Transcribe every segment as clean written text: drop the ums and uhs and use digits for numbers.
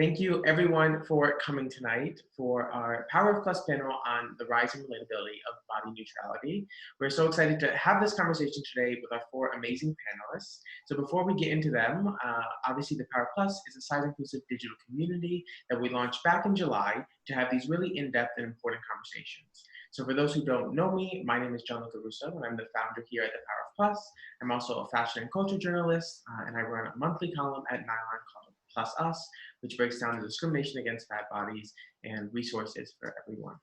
Thank you everyone for coming tonight for our Power of Plus panel on the rise and relatability of body neutrality. We're so excited to have this conversation today with our four amazing panelists. So before we get into them, obviously the Power Plus is a size-inclusive digital community that we launched back in July to have these really in-depth and important conversations. So for those who don't know me, my name is Gianluca Russo, and I'm the founder here at the Power of Plus. I'm also a fashion and culture journalist, and I run a monthly column at Nylon called Plus Us, which breaks down the discrimination against fat bodies and resources for everyone.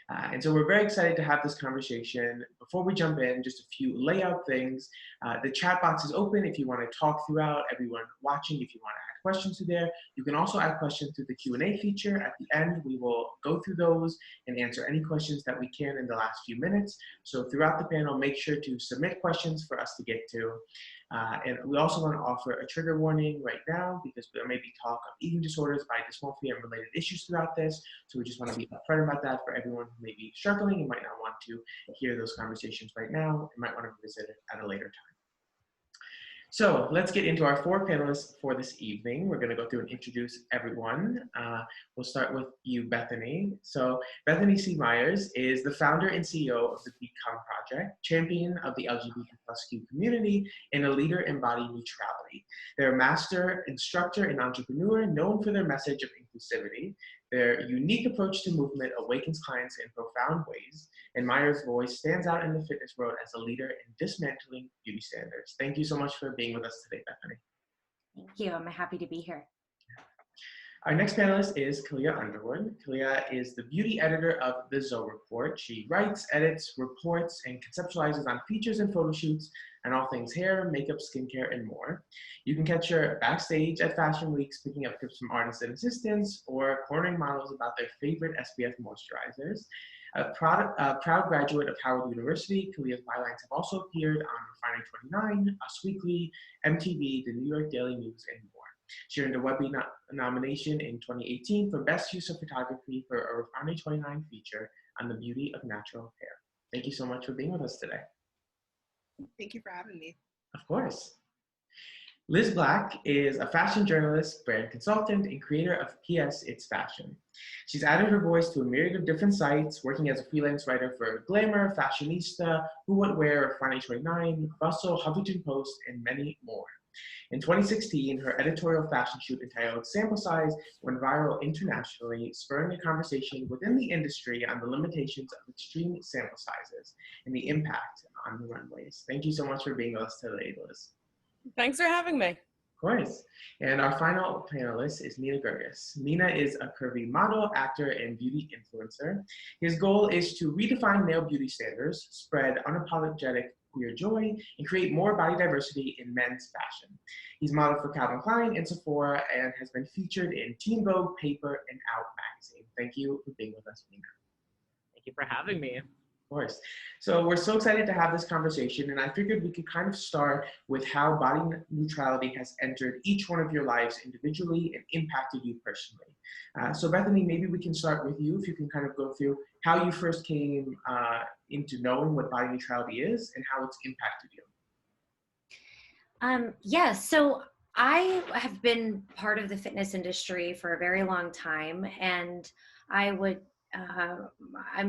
And so we're very excited to have this conversation. Before we jump in, just a few layout things. The chat box is open if you want to talk throughout. Everyone watching, if you want to add questions to there. You can also add questions through the Q&A feature. At the end, we will go through those and answer any questions that we can in the last few minutes. So throughout the panel, make sure to submit questions for us to get to. And we also want to offer a trigger warning right now because there may be talk of eating disorders, body dysmorphia, and related issues throughout this. So we just want to be upfront about that for everyone who may be struggling and might not want to hear those conversations right now and might want to visit it at a later time. So let's get into our four panelists for this evening. We're going to go through and introduce everyone. We'll start with you, Bethany. So Bethany C. Meyers is the founder and CEO of the Become Project, champion of the LGBTQ community, and a leader in body neutrality. They're a master instructor and entrepreneur known for their message of inclusivity. Their unique approach to movement awakens clients in profound ways, and Meyers' voice stands out in the fitness world as a leader in dismantling beauty standards. Thank you so much for being with us today, Bethany. Thank you. I'm happy to be here. Our next panelist is Khalea Underwood. Khalea is the beauty editor of The Zoe Report. She writes, edits, reports, and conceptualizes on features and photo shoots and all things hair, makeup, skincare, and more. You can catch her backstage at Fashion Weeks, picking up tips from artists and assistants, or cornering models about their favorite SPF moisturizers. A proud graduate of Howard University, Khalea's bylines have also appeared on Refinery 29, Us Weekly, MTV, the New York Daily News, and more. She earned a Webby nomination in 2018 for Best Use of Photography for a Refinery 29 feature on the beauty of natural hair. Thank you so much for being with us today. Thank you for having me. Of course. Liz Black is a fashion journalist, brand consultant, and creator of P.S. It's Fashion. She's added her voice to a myriad of different sites, working as a freelance writer for Glamour, Fashionista, Who What Wear, Refinery 29, Bustle, Huffington Post, and many more. In 2016, her editorial fashion shoot entitled Sample Size went viral internationally, spurring a conversation within the industry on the limitations of extreme sample sizes and the impact on the runways. Thank you so much for being with us today, Liz. Thanks for having me. Of course. And our final panelist is Mina Gerges. Mina is a curvy model, actor, and beauty influencer. His goal is to redefine male beauty standards, spread unapologetic queer joy, and create more body diversity in men's fashion. He's modeled for Calvin Klein and Sephora and has been featured in Teen Vogue, Paper, and Out magazine. Thank you for being with us, Mina. Thank you for having me. Of course. So we're so excited to have this conversation, and I figured we could kind of start with how body neutrality has entered each one of your lives individually and impacted you personally. So Bethany, maybe we can start with you, if you can kind of go through how you first came into knowing what body neutrality is and how it's impacted you. Yeah, so I have been part of the fitness industry for a very long time, and I'm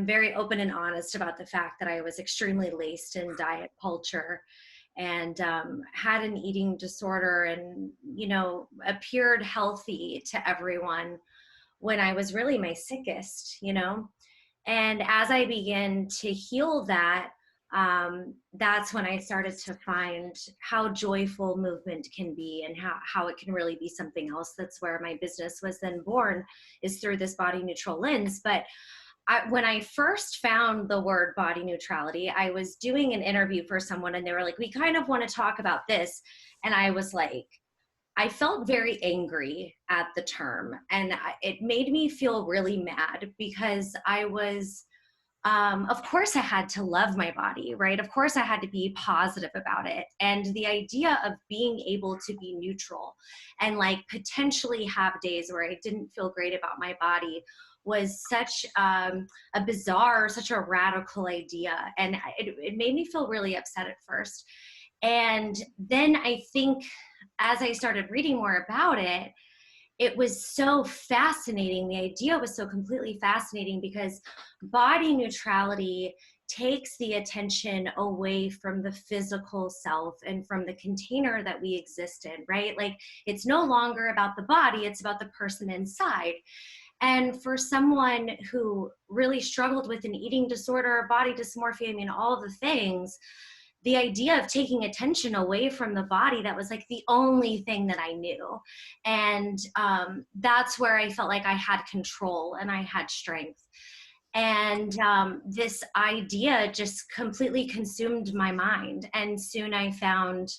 very open and honest about the fact that I was extremely laced in diet culture and had an eating disorder and, appeared healthy to everyone when I was really my sickest, And as I began to heal that, that's when I started to find how joyful movement can be and how it can really be something else. That's where my business was then born, is through this body neutral lens. But when I first found the word body neutrality, I was doing an interview for someone and they were like, we kind of want to talk about this. And I was like, I felt very angry at the term, and it made me feel really mad because I was, of course I had to love my body, right? Of course I had to be positive about it. And the idea of being able to be neutral and like potentially have days where I didn't feel great about my body was such a bizarre, such a radical idea. And it made me feel really upset at first. And then I think as I started reading more about it, it was so fascinating. The idea was so completely fascinating because body neutrality takes the attention away from the physical self and from the container that we exist in, right? Like, it's no longer about the body, it's about the person inside. And for someone who really struggled with an eating disorder, body dysmorphia, I mean, all the things, the idea of taking attention away from the body, that was like the only thing that I knew. And that's where I felt like I had control and I had strength. And this idea just completely consumed my mind. And soon I found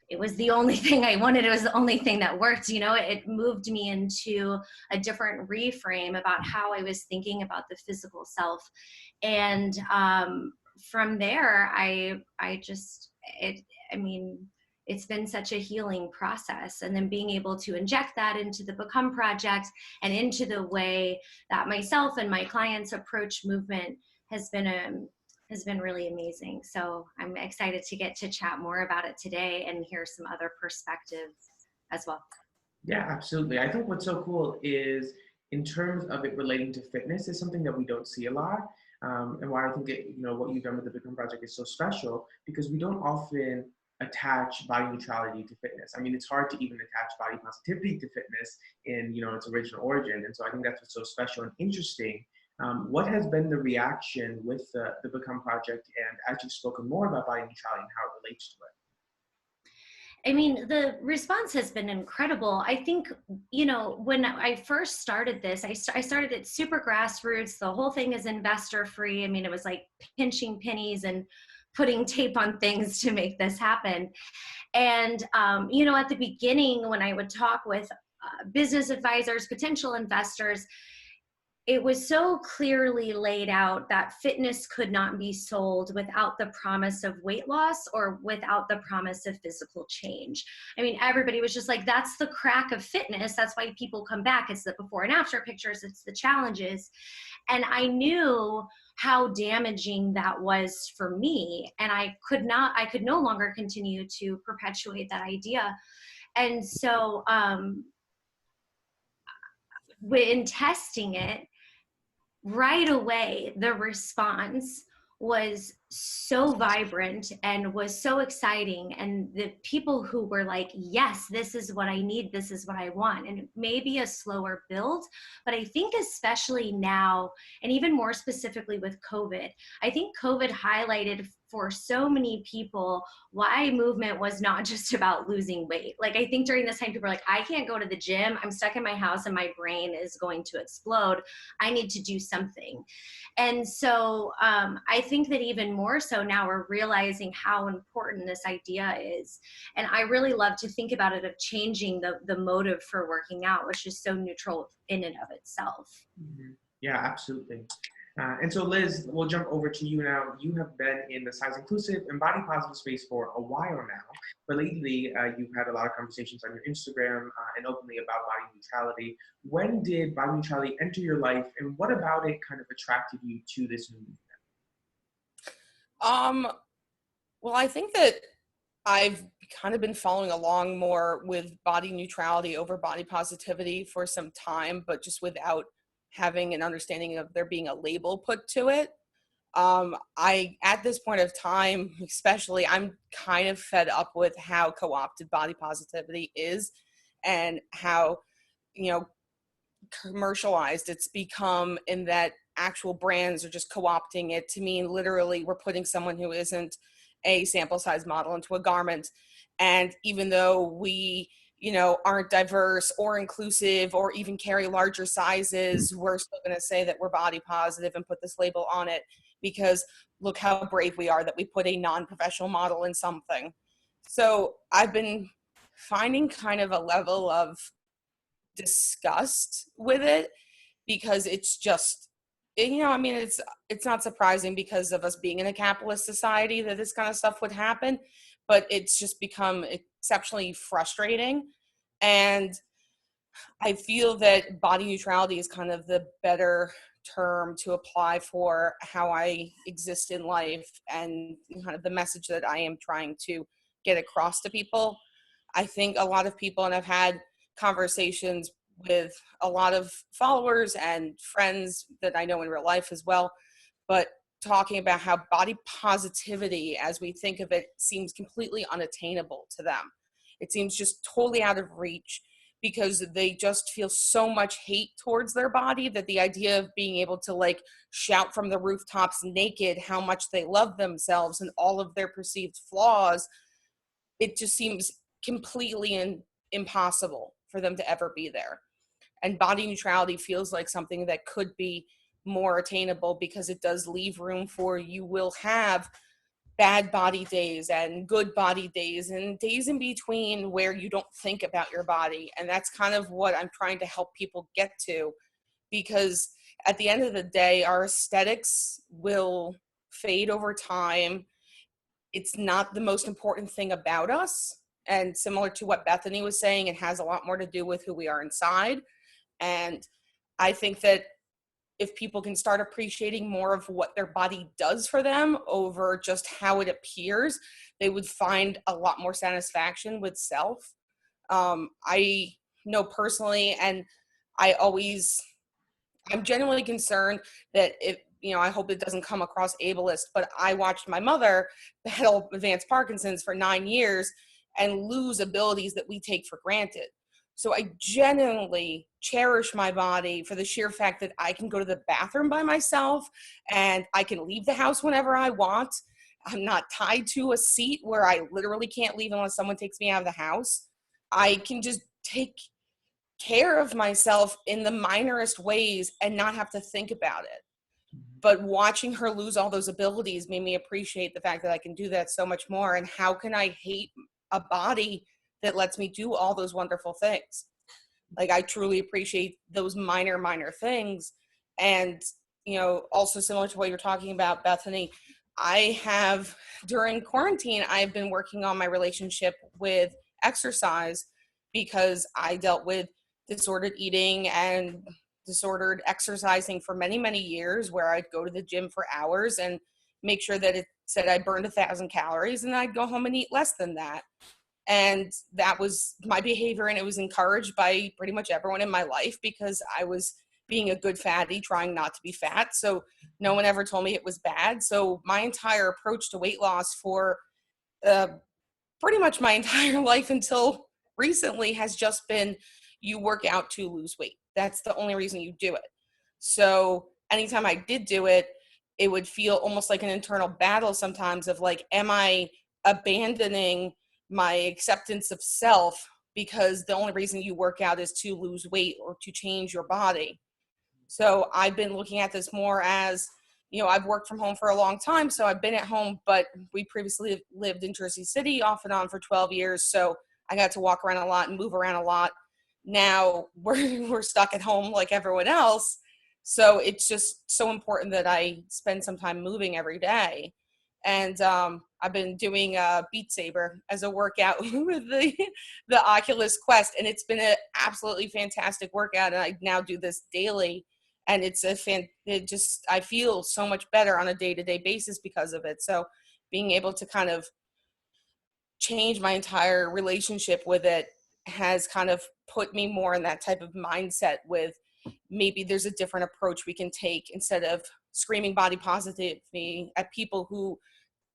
it was the only thing I wanted. It was the only thing that worked. You know, it moved me into a different reframe about how I was thinking about the physical self. And from there, I mean, it's been such a healing process. And then being able to inject that into the Become Project and into the way that myself and my clients approach movement has been really amazing. So I'm excited to get to chat more about it today and hear some other perspectives as well. Yeah, absolutely. I think what's so cool is, in terms of it relating to fitness, is something that we don't see a lot. And why I think what you've done with the Become Project is so special, because we don't often attach body neutrality to fitness. I mean, it's hard to even attach body positivity to fitness in its original origin. And so I think that's what's so special and interesting. What has been the reaction with the Become Project, and as you've spoken more about body neutrality and how it relates to it? I mean, the response has been incredible. I think, when I first started this, I started it super grassroots. The whole thing is investor free. I mean, it was like pinching pennies and putting tape on things to make this happen. And, at the beginning, when I would talk with business advisors, potential investors, it was so clearly laid out that fitness could not be sold without the promise of weight loss or without the promise of physical change. I mean, everybody was just like, that's the crack of fitness. That's why people come back. It's the before and after pictures. It's the challenges. And I knew how damaging that was for me. And I could no longer continue to perpetuate that idea. And so when testing it, right away, the response was so vibrant and was so exciting. And the people who were like, yes, this is what I need, this is what I want. And maybe a slower build, but I think especially now, and even more specifically with COVID, I think COVID highlighted for so many people why movement was not just about losing weight. Like, I think during this time, people were like, I can't go to the gym. I'm stuck in my house and my brain is going to explode. I need to do something. And so I think that even more so now we're realizing how important this idea is. And I really love to think about it of changing the motive for working out, which is so neutral in and of itself. Mm-hmm. Yeah, absolutely. And so, Liz, we'll jump over to you now. You have been in the size inclusive and body positive space for a while now, but lately you've had a lot of conversations on your Instagram and openly about body neutrality. When did body neutrality enter your life, and what about it kind of attracted you to this movement? Well, I think that I've kind of been following along more with body neutrality over body positivity for some time, but just without having an understanding of there being a label put to it. At this point of time, especially, I'm kind of fed up with how co-opted body positivity is and how, commercialized it's become, in that actual brands are just co-opting it to mean literally we're putting someone who isn't a sample size model into a garment. And even though we aren't diverse or inclusive or even carry larger sizes, we're still going to say that we're body positive and put this label on it because look how brave we are that we put a non-professional model in something. So I've been finding kind of a level of disgust with it, because it's just, it's not surprising because of us being in a capitalist society that this kind of stuff would happen, but it's just become exceptionally frustrating. And I feel that body neutrality is kind of the better term to apply for how I exist in life and kind of the message that I am trying to get across to people. I think a lot of people, and I've had conversations with a lot of followers and friends that I know in real life as well, but talking about how body positivity, as we think of it, seems completely unattainable to them. It seems just totally out of reach because they just feel so much hate towards their body that the idea of being able to like shout from the rooftops naked how much they love themselves and all of their perceived flaws, it just seems completely impossible for them to ever be there. And body neutrality feels like something that could be more attainable because it does leave room for, you will have bad body days and good body days and days in between where you don't think about your body. And that's kind of what I'm trying to help people get to, because at the end of the day, our aesthetics will fade over time. It's not the most important thing about us. And similar to what Bethany was saying, it has a lot more to do with who we are inside. And I think that if people can start appreciating more of what their body does for them over just how it appears, they would find a lot more satisfaction with self. I know personally, and I'm genuinely concerned that I hope it doesn't come across ableist, but I watched my mother battle advanced Parkinson's for 9 years and lose abilities that we take for granted. So I genuinely cherish my body for the sheer fact that I can go to the bathroom by myself and I can leave the house whenever I want. I'm not tied to a seat where I literally can't leave unless someone takes me out of the house. I can just take care of myself in the minorest ways and not have to think about it. But watching her lose all those abilities made me appreciate the fact that I can do that so much more. And how can I hate a body that lets me do all those wonderful things? Like, I truly appreciate those minor things. And, also similar to what you're talking about, Bethany, during quarantine, I've been working on my relationship with exercise because I dealt with disordered eating and disordered exercising for many years, where I'd go to the gym for hours and make sure that it said I burned 1,000 calories, and I'd go home and eat less than that. And that was my behavior, and it was encouraged by pretty much everyone in my life because I was being a good fatty, trying not to be fat. So no one ever told me it was bad. So my entire approach to weight loss for pretty much my entire life until recently has just been, you work out to lose weight. That's the only reason you do it. So anytime I did do it, it would feel almost like an internal battle sometimes of like, am I abandoning my acceptance of self because the only reason you work out is to lose weight or to change your body? So I've been looking at this more as, I've worked from home for a long time, so I've been at home, but we previously lived in Jersey City off and on for 12 years. So I got to walk around a lot and move around a lot. Now we're stuck at home like everyone else. So it's just so important that I spend some time moving every day. And I've been doing Beat Saber as a workout with the Oculus Quest, and it's been an absolutely fantastic workout. And I now do this daily, and I feel so much better on a day-to-day basis because of it. So being able to kind of change my entire relationship with it has kind of put me more in that type of mindset with, maybe there's a different approach we can take instead of screaming body positivity at people who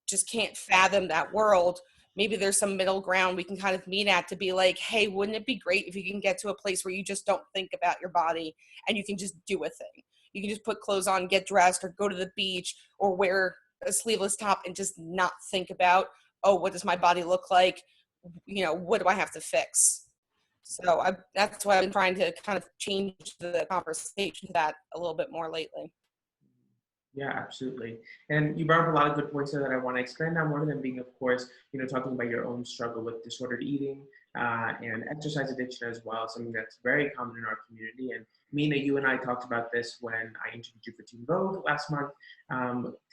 just can't fathom that world. Maybe there's some middle ground we can kind of meet at to be like, hey, wouldn't it be great if you can get to a place where you just don't think about your body and you can just do a thing? You can just put clothes on, get dressed, or go to the beach, or wear a sleeveless top and just not think about, oh, what does my body look like? What do I have to fix? So that's why I've been trying to kind of change the conversation to that a little bit more lately. Yeah, absolutely. And you brought up a lot of good points there that I want to expand on. One of them being, of course, talking about your own struggle with disordered eating and exercise addiction as well, something that's very common in our community. And Mina, you and I talked about this when I interviewed you for Teen Vogue last month.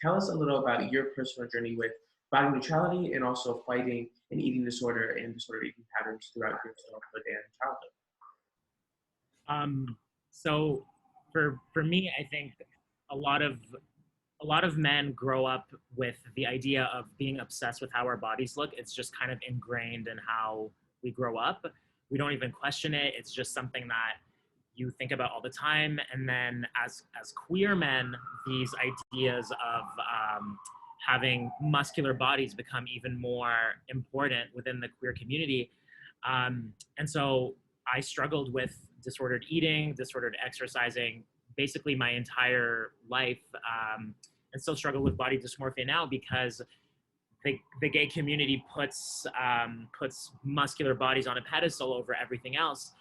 Tell us a little about your personal journey with body neutrality and also fighting an eating disorder and disordered eating patterns throughout your childhood and childhood. So for me, I think a lot of men grow up with the idea of being obsessed with how our bodies look. It's just kind of ingrained in how we grow up. we don't even question it. It's just something that you think about all the time. And then as queer men, these ideas of having muscular bodies become even more important within the queer community. And so I struggled with disordered eating, disordered exercising, basically my entire life, and still struggle with body dysmorphia now because the gay community puts muscular bodies on a pedestal over everything else.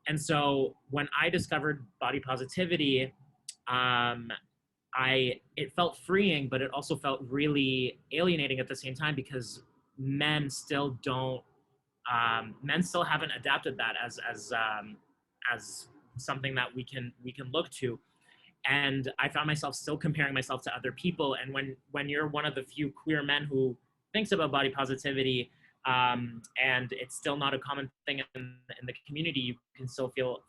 And so when I discovered body positivity, it felt freeing, but it also felt really alienating at the same time because men still haven't adapted that as something that we can look to. And I found myself still comparing myself to other people. And when you're one of the few queer men who thinks about body positivity, and it's still not a common thing in the community, you can still feel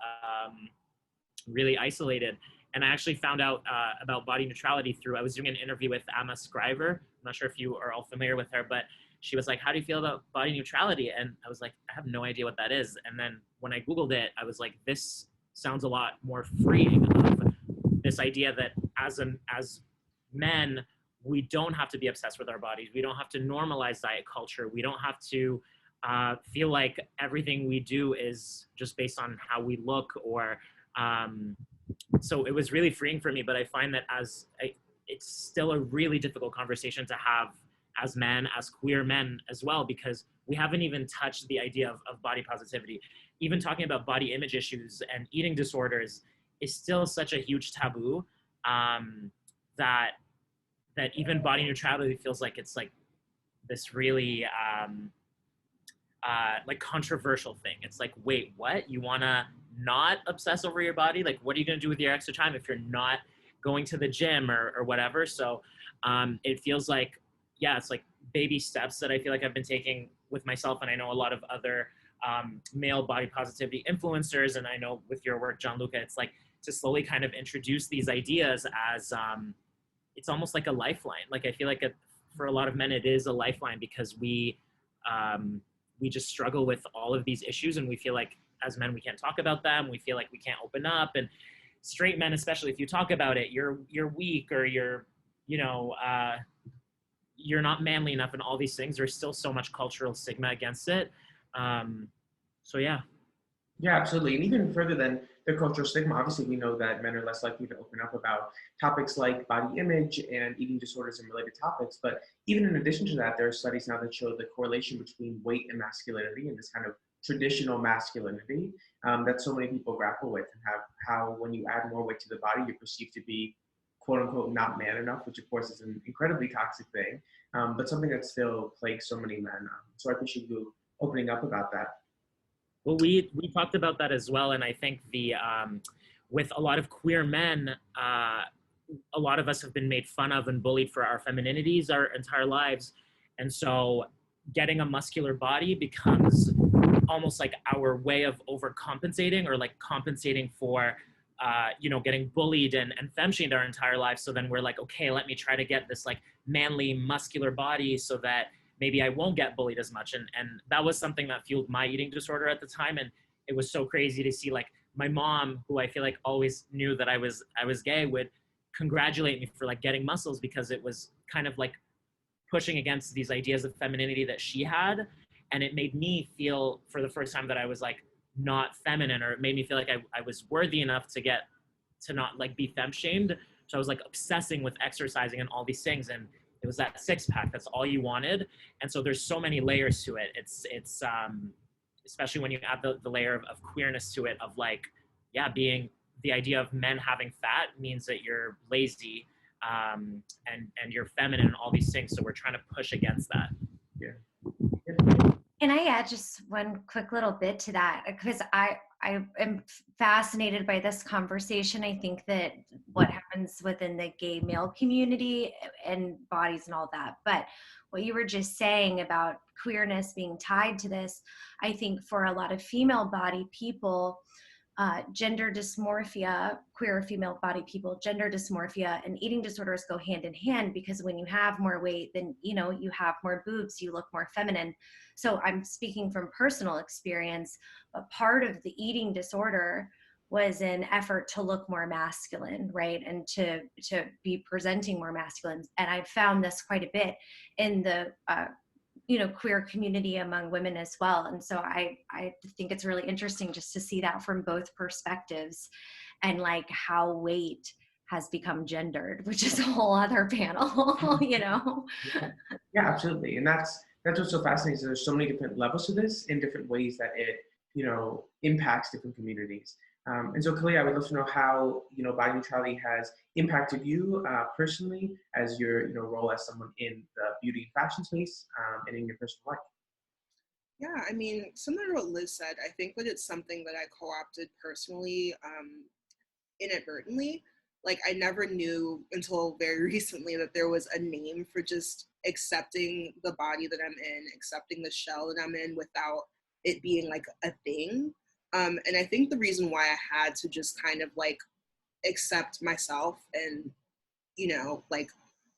really isolated. And I actually found out about body neutrality I was doing an interview with Amma Scriver. I'm not sure if you are all familiar with her, but she was like, how do you feel about body neutrality? And I was like, I have no idea what that is. And then when I Googled it, I was like, this sounds a lot more freeing of this idea that as men, we don't have to be obsessed with our bodies. We don't have to normalize diet culture. We don't have to feel like everything we do is just based on how we look or so it was really freeing for me, but I find that it's still a really difficult conversation to have as men, as queer men as well, because we haven't even touched the idea of body positivity. Even talking about body image issues and eating disorders is still such a huge taboo that even body neutrality feels like it's like this really like controversial thing. It's like, wait, what? You wanna not obsess over your body? Like, what are you gonna do with your extra time if you're not going to the gym or whatever? So it feels like, yeah, it's like baby steps that I feel like I've been taking with myself. And I know a lot of other male body positivity influencers, and I know with your work, Gianluca, it's like to slowly kind of introduce these ideas as it's almost like a lifeline. Like I feel like for a lot of men, it is a lifeline because we just struggle with all of these issues, and we feel like as men we can't talk about them. We feel like we can't open up, and straight men, especially, if you talk about it, you're weak or you're not manly enough, and all these things. There's still so much cultural stigma against it. So yeah. Yeah, absolutely. And even further than the cultural stigma, obviously we know that men are less likely to open up about topics like body image and eating disorders and related topics. But even in addition to that, there are studies now that show the correlation between weight and masculinity and this kind of traditional masculinity that so many people grapple with, and how when you add more weight to the body, you're perceived to be quote unquote not man enough, which of course is an incredibly toxic thing, but something that still plagues so many men. So I appreciate you opening up about that. Well, we talked about that as well, and I think with a lot of queer men, a lot of us have been made fun of and bullied for our femininities our entire lives, and so getting a muscular body becomes almost like our way of overcompensating, or like compensating for getting bullied and femme-shamed our entire lives. So then we're like, okay, let me try to get this like manly muscular body so that maybe I won't get bullied as much. And that was something that fueled my eating disorder at the time. And it was so crazy to see like my mom, who I feel like always knew that I was gay, would congratulate me for like getting muscles, because it was kind of like pushing against these ideas of femininity that she had. And it made me feel for the first time that I was like not feminine, or it made me feel like I was worthy enough to not like be femme shamed. So I was like obsessing with exercising and all these things. And it was that six pack. That's all you wanted. And so there's so many layers to it. It's especially when you add the layer of queerness to it, of like, yeah, being the idea of men having fat means that you're lazy, and you're feminine and all these things. So we're trying to push against that. Yeah. Can I add just one quick little bit to that? Because I am fascinated by this conversation. I think that what happens within the gay male community and bodies and all that, but what you were just saying about queerness being tied to this, I think for a lot of female body people, gender dysmorphia, queer or female body people, gender dysmorphia and eating disorders go hand in hand, because when you have more weight, then, you know, you have more boobs, you look more feminine. So I'm speaking from personal experience, but part of the eating disorder was an effort to look more masculine, right? And to be presenting more masculine. And I found this quite a bit in the you know, queer community among women as well. And so I think it's really interesting just to see that from both perspectives, and like how weight has become gendered, which is a whole other panel, you know? Yeah, absolutely. And that's what's so fascinating. So there's so many different levels to this in different ways that it, you know, impacts different communities. And so, Khalea, I would love to know how, you know, body neutrality has impacted you personally as your, you know, role as someone in the beauty and fashion space, and in your personal life. Yeah, I mean, similar to what Liz said, I think that it's something that I co-opted personally, inadvertently. Like, I never knew until very recently that there was a name for just accepting the body that I'm in, accepting the shell that I'm in without it being like a thing. And I think the reason why I had to just kind of like accept myself and, you know, like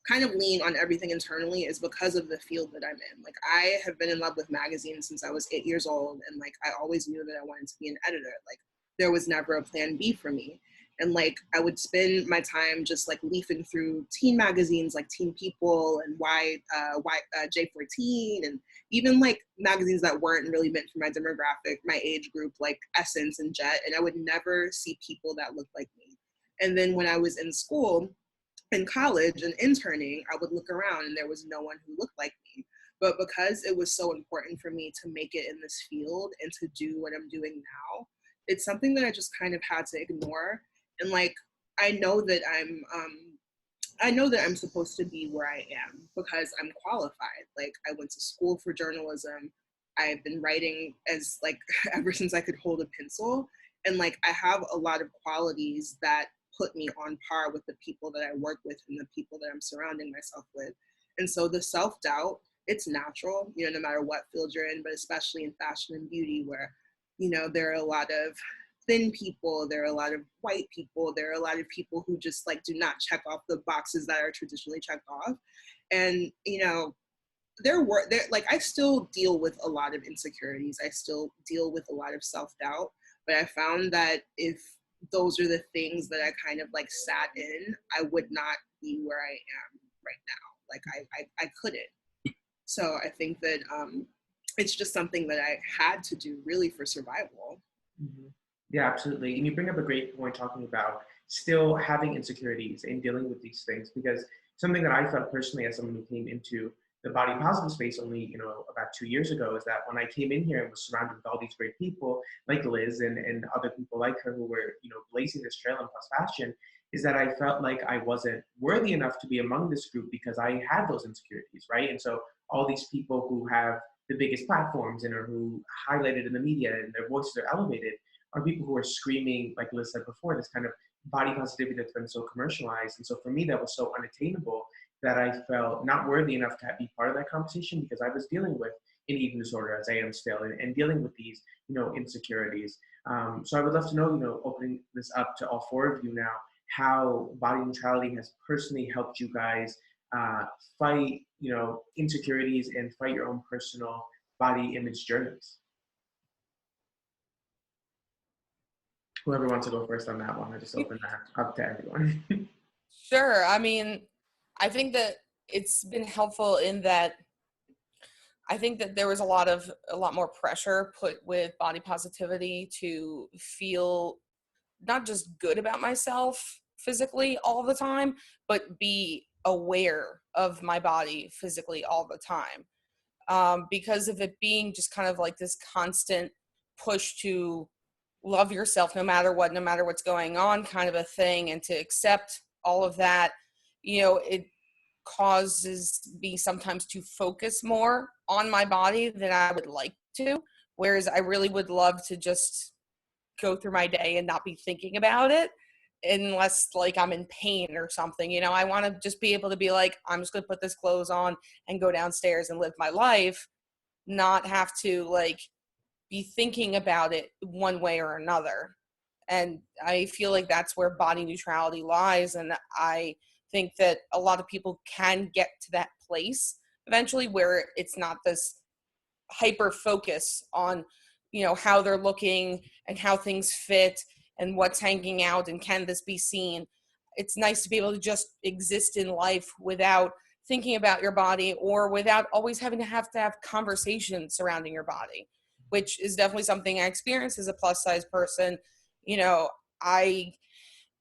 kind of lean on everything internally is because of the field that I'm in. Like, I have been in love with magazines since I was 8 years old. And like, I always knew that I wanted to be an editor. Like, there was never a plan B for me. And like, I would spend my time just like leafing through teen magazines like Teen People and J14, and even like magazines that weren't really meant for my demographic, my age group, like Essence and Jet. And I would never see people that looked like me. And then when I was in school, in college and interning, I would look around and there was no one who looked like me. But because it was so important for me to make it in this field and to do what I'm doing now, it's something that I just kind of had to ignore. And like, I know that I'm supposed to be where I am because I'm qualified. Like, I went to school for journalism. I've been writing as like ever since I could hold a pencil. And like, I have a lot of qualities that put me on par with the people that I work with and the people that I'm surrounding myself with. And so the self-doubt, it's natural, you know, no matter what field you're in, but especially in fashion and beauty, where, you know, there are a lot of thin people, there are a lot of white people, there are a lot of people who just like do not check off the boxes that are traditionally checked off. And, you know, there like, I still deal with a lot of insecurities. I still deal with a lot of self-doubt, but I found that if those are the things that I kind of like sat in, I would not be where I am right now. Like, I couldn't. So I think that it's just something that I had to do really for survival. Mm-hmm. Yeah, absolutely. And you bring up a great point talking about still having insecurities and dealing with these things, because something that I felt personally as someone who came into the body positive space only, you know, about 2 years ago, is that when I came in here and was surrounded with all these great people like Liz and other people like her who were, you know, blazing this trail in plus fashion, is that I felt like I wasn't worthy enough to be among this group because I had those insecurities, right? And so all these people who have the biggest platforms and are who highlighted in the media and their voices are elevated are people who are screaming, like Liz said before, this kind of body positivity that's been so commercialized. And so for me, that was so unattainable that I felt not worthy enough to be part of that conversation, because I was dealing with an eating disorder, as I am still, and dealing with these, you know, insecurities. So I would love to know, you know, opening this up to all four of you now, how body neutrality has personally helped you guys fight, you know, insecurities and fight your own personal body image journeys. Whoever wants to go first on that one, I just open that up to everyone. Sure. I mean, I think that it's been helpful in that I think that there was a lot more pressure put with body positivity to feel not just good about myself physically all the time, but be aware of my body physically all the time. Because of it being just kind of like this constant push to love yourself no matter what, no matter what's going on kind of a thing, and to accept all of that, you know, it causes me sometimes to focus more on my body than I would like to, whereas I really would love to just go through my day and not be thinking about it unless like I'm in pain or something. You know, I want to just be able to be like, I'm just going to put this clothes on and go downstairs and live my life, not have to like be thinking about it one way or another. And I feel like that's where body neutrality lies. And I think that a lot of people can get to that place eventually where it's not this hyper focus on, you know, how they're looking and how things fit and what's hanging out and can this be seen. It's nice to be able to just exist in life without thinking about your body, or without always having to have conversations surrounding your body, which is definitely something I experience as a plus size person. You know, I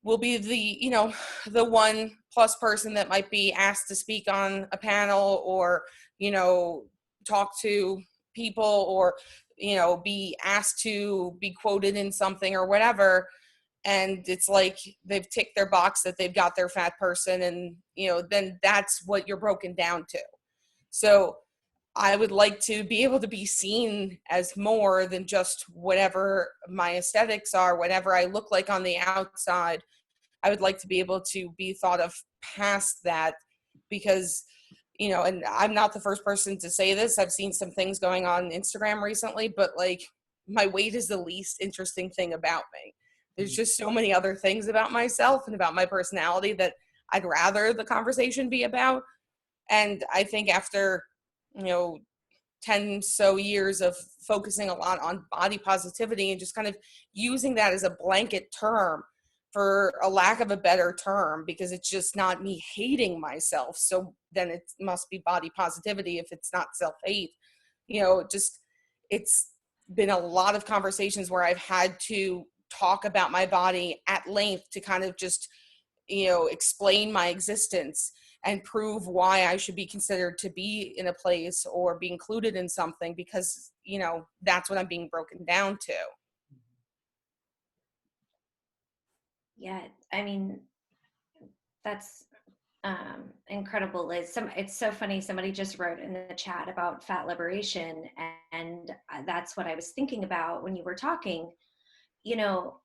will be the, you know, the one plus person that might be asked to speak on a panel, or, you know, talk to people, or, you know, be asked to be quoted in something or whatever. And it's like they've ticked their box that they've got their fat person, and, you know, then that's what you're broken down to. So I would like to be able to be seen as more than just whatever my aesthetics are, whatever I look like on the outside. I would like to be able to be thought of past that, because, you know, and I'm not the first person to say this. I've seen some things going on Instagram recently, but like, my weight is the least interesting thing about me. There's just so many other things about myself and about my personality that I'd rather the conversation be about. And I think after, you know, 10 so years of focusing a lot on body positivity and just kind of using that as a blanket term, for a lack of a better term, because it's just not me hating myself, so then it must be body positivity if it's not self-hate. You know, just, it's been a lot of conversations where I've had to talk about my body at length to kind of just, you know, explain my existence and prove why I should be considered to be in a place or be included in something, because, you know, that's what I'm being broken down to. Yeah, I mean, that's incredible, Liz. It's so funny. Somebody just wrote in the chat about fat liberation, and that's what I was thinking about when you were talking. You know,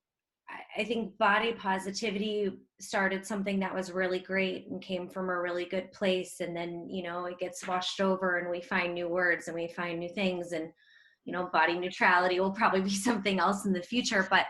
I think body positivity started something that was really great and came from a really good place, and then, you know, it gets washed over and we find new words and we find new things, and, you know, body neutrality will probably be something else in the future. But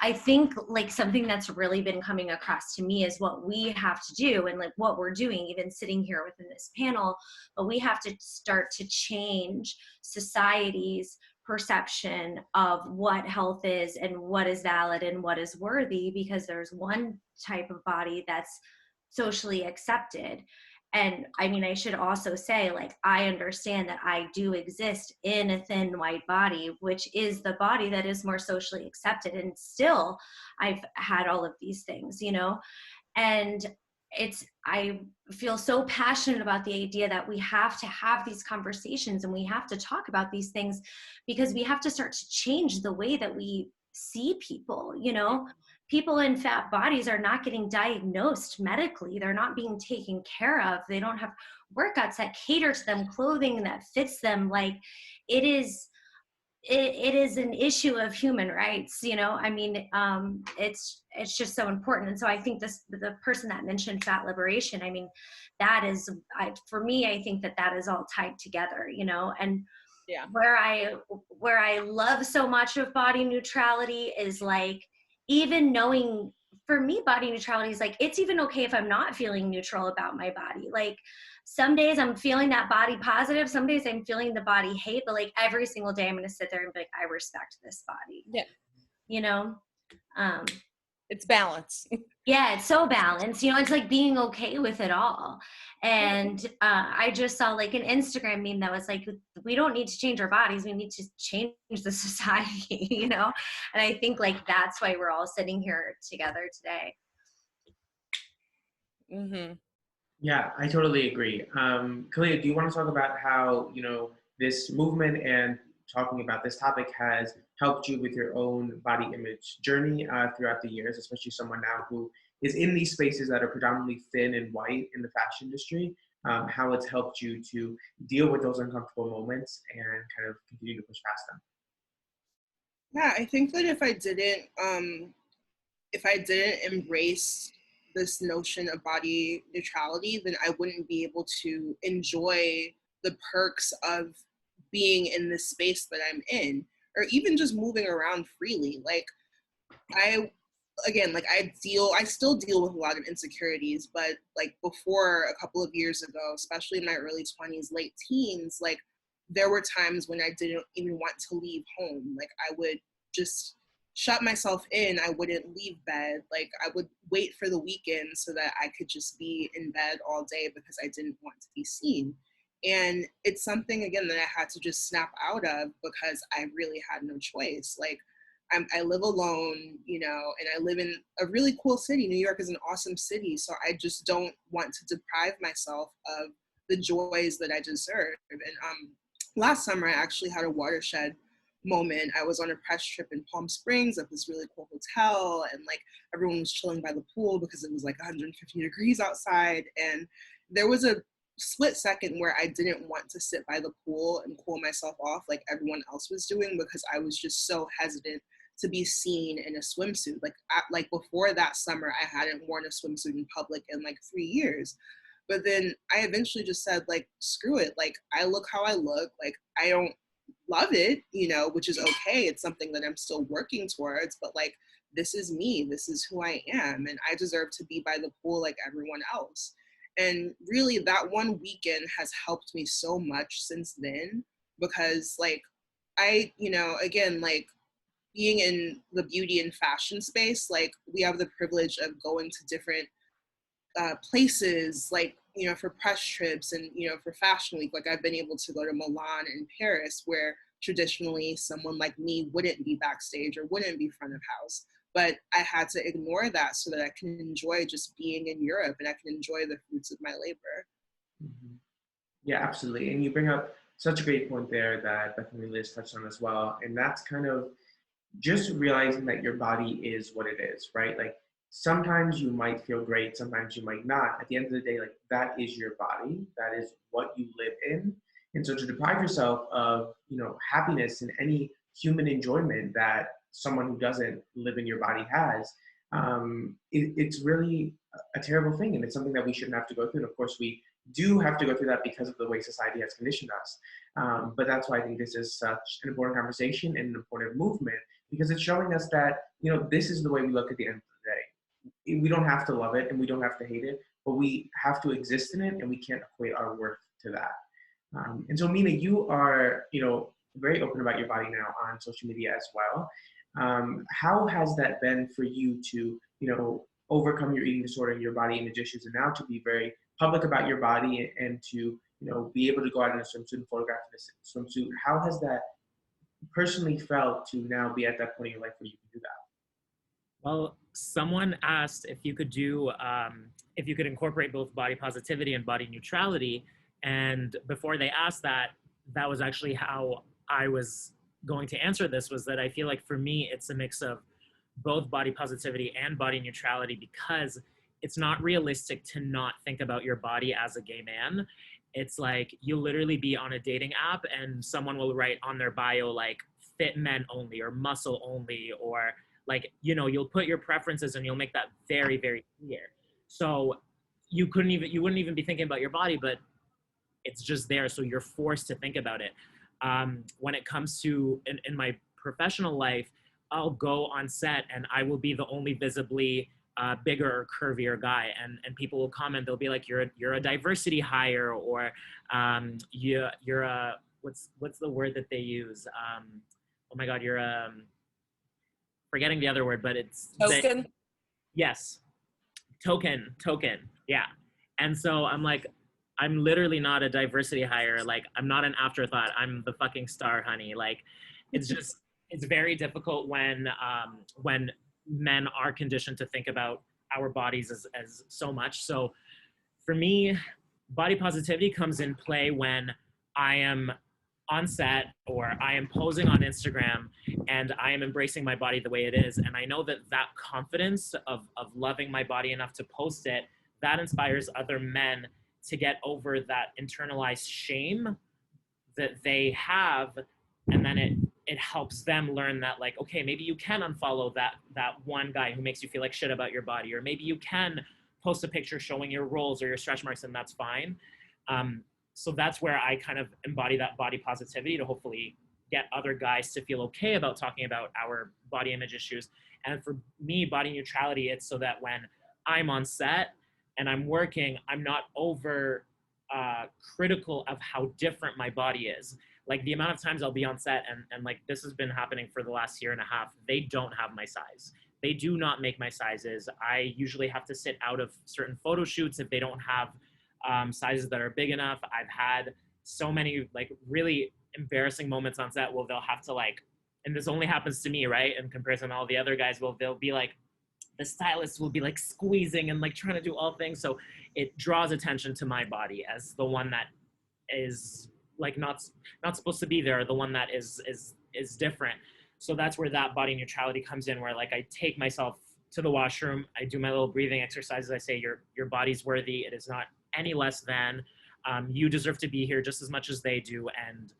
I think like something that's really been coming across to me is what we have to do, and like what we're doing even sitting here within this panel, but we have to start to change society's perception of what health is and what is valid and what is worthy, because there's one type of body that's socially accepted. And I mean, I should also say, like, I understand that I do exist in a thin white body, which is the body that is more socially accepted. And still, I've had all of these things, you know, and I feel so passionate about the idea that we have to have these conversations and we have to talk about these things, because we have to start to change the way that we see people. You know, people in fat bodies are not getting diagnosed medically. They're not being taken care of. They don't have workouts that cater to them, clothing that fits them. Like, it is an issue of human rights, you know. I mean, it's just so important. And so I think the person that mentioned fat liberation, I mean, that is, for me, I think that is all tied together, you know. And Yeah. where I love so much of body neutrality is like, even knowing, for me, body neutrality is like, it's even okay if I'm not feeling neutral about my body. Like, some days I'm feeling that body positive, some days I'm feeling the body hate, but like every single day I'm going to sit there and be like, I respect this body. Yeah. You know? It's balance. Yeah, it's so balanced. You know, it's like being okay with it all. And I just saw like an Instagram meme that was like, we don't need to change our bodies, we need to change the society, you know? And I think like that's why we're all sitting here together today. Mm-hmm. Yeah, I totally agree. Khalea, do you want to talk about how, you know, this movement and talking about this topic has helped you with your own body image journey throughout the years, especially someone now who is in these spaces that are predominantly thin and white in the fashion industry, how it's helped you to deal with those uncomfortable moments and kind of continue to push past them? Yeah, I think that if I didn't embrace this notion of body neutrality, then I wouldn't be able to enjoy the perks of being in this space that I'm in, or even just moving around freely. Like, I still deal with a lot of insecurities, but like before a couple of years ago, especially in my early 20s, late teens, like there were times when I didn't even want to leave home. Like I would just shut myself in. I wouldn't leave bed. Like I would wait for the weekend so that I could just be in bed all day because I didn't want to be seen. And it's something, again, that I had to just snap out of because I really had no choice. Like I live alone, you know, and I live in a really cool city. New York is an awesome city. So I just don't want to deprive myself of the joys that I deserve. And last summer, I actually had a watershed moment. I was on a press trip in Palm Springs at this really cool hotel, and like everyone was chilling by the pool because it was like 150 degrees outside. And there was a split second where I didn't want to sit by the pool and cool myself off like everyone else was doing because I was just so hesitant to be seen in a swimsuit. Like before that summer, I hadn't worn a swimsuit in public in like 3 years. But then I eventually just said, like, screw it. Like, I look how I look. Like, I don't love it, you know, which is okay. It's something that I'm still working towards, but like, this is me. This is who I am. And I deserve to be by the pool like everyone else. And really, that one weekend has helped me so much since then because, like, you know, again, like, being in the beauty and fashion space, like, we have the privilege of going to different places, like, you know, for press trips and, you know, for fashion week. Like, I've been able to go to Milan and Paris, where traditionally someone like me wouldn't be backstage or wouldn't be front of house. But I had to ignore that so that I can enjoy just being in Europe and I can enjoy the fruits of my labor. Mm-hmm. Yeah, absolutely. And you bring up such a great point there that Bethany Liz touched on as well. And that's kind of just realizing that your body is what it is, right? Like sometimes you might feel great, sometimes you might not. At the end of the day, like that is your body, that is what you live in. And so to deprive yourself of, you know, happiness and any human enjoyment that someone who doesn't live in your body has, it's really a terrible thing. And it's something that we shouldn't have to go through. And of course, we do have to go through that because of the way society has conditioned us. But that's why I think this is such an important conversation and an important movement, because it's showing us that, you know, this is the way we look at the end of the day. We don't have to love it and we don't have to hate it, but we have to exist in it, and we can't equate our worth to that. And so, Mina, you are, you know, very open about your body now on social media as well. How has that been for you to, you know, overcome your eating disorder and your body image issues, and now to be very public about your body and to, you know, be able to go out in a swimsuit and photograph in a swimsuit? How has that personally felt to now be at that point in your life where you can do that? Well, someone asked if you could do, if you could incorporate both body positivity and body neutrality. And before they asked that, that was actually how I was going to answer this, was that I feel like for me, it's a mix of both body positivity and body neutrality, because it's not realistic to not think about your body as a gay man. It's like you'll literally be on a dating app and someone will write on their bio like fit men only or muscle only, or like, you know, you'll put your preferences and you'll make that very, very clear. So you wouldn't even be thinking about your body, but it's just there. So you're forced to think about it. When it comes to in my professional life, I'll go on set and I will be the only visibly bigger or curvier guy, and people will comment. They'll be like, "You're a diversity hire," or "You're a what's the word that they use? Oh my God, you're forgetting the other word, but it's Token. Yes, token, yeah." And so I'm like, I'm literally not a diversity hire. Like, I'm not an afterthought. I'm the fucking star, honey. Like, it's just, it's very difficult when men are conditioned to think about our bodies as so much. So for me, body positivity comes in play when I am on set or I am posing on Instagram and I am embracing my body the way it is. And I know that that confidence of loving my body enough to post it, that inspires other men to get over that internalized shame that they have. And then it helps them learn that, like, okay, maybe you can unfollow that one guy who makes you feel like shit about your body, or maybe you can post a picture showing your rolls or your stretch marks, and that's fine. So that's where I kind of embody that body positivity to hopefully get other guys to feel okay about talking about our body image issues. And for me, body neutrality, it's so that when I'm on set and I'm working, I'm not over critical of how different my body is. Like the amount of times I'll be on set and like this has been happening for the last year and a half, they don't have my size. They do not make my sizes. I usually have to sit out of certain photo shoots if they don't have sizes that are big enough. I've had so many like really embarrassing moments on set where they'll have to like, and this only happens to me, right? In comparison to all the other guys, they'll be like, the stylist will be like squeezing and like trying to do all things. So it draws attention to my body as the one that is like not supposed to be there, the one that is different. So that's where that body neutrality comes in, where like I take myself to the washroom, I do my little breathing exercises, I say your body's worthy, it is not any less than, you deserve to be here just as much as they do, and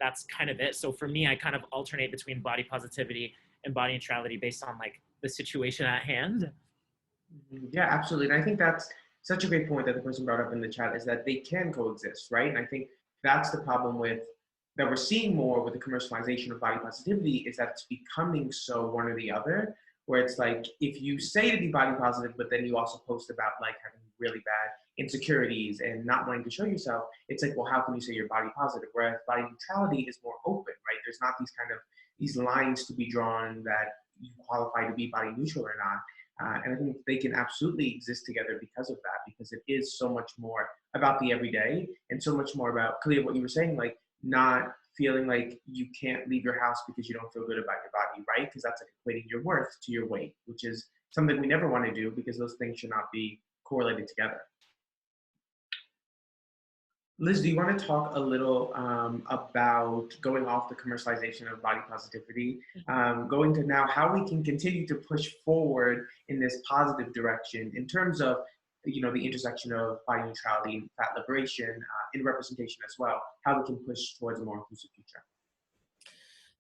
that's kind of it. So for me, I kind of alternate between body positivity and body neutrality based on like the situation at hand. Yeah, absolutely. And I think that's such a great point that the person brought up in the chat, is that they can coexist, right? And I think that's the problem with that we're seeing more with the commercialization of body positivity, is that it's becoming so one or the other, where it's like if you say to be body positive, but then you also post about like having really bad insecurities and not wanting to show yourself, it's like, well, how can you say you're body positive? Whereas body neutrality is more open, right? There's not these lines to be drawn that you qualify to be body neutral or not. And I think they can absolutely exist together because of that, because it is so much more about the everyday and so much more about, Khalea, what you were saying, like not feeling like you can't leave your house because you don't feel good about your body, right? Because that's like equating your worth to your weight, which is something we never want to do, because those things should not be correlated together. Liz, do you want to talk a little about going off the commercialization of body positivity, going to now how we can continue to push forward in this positive direction in terms of, you know, the intersection of body neutrality and fat liberation in representation as well, how we can push towards a more inclusive future?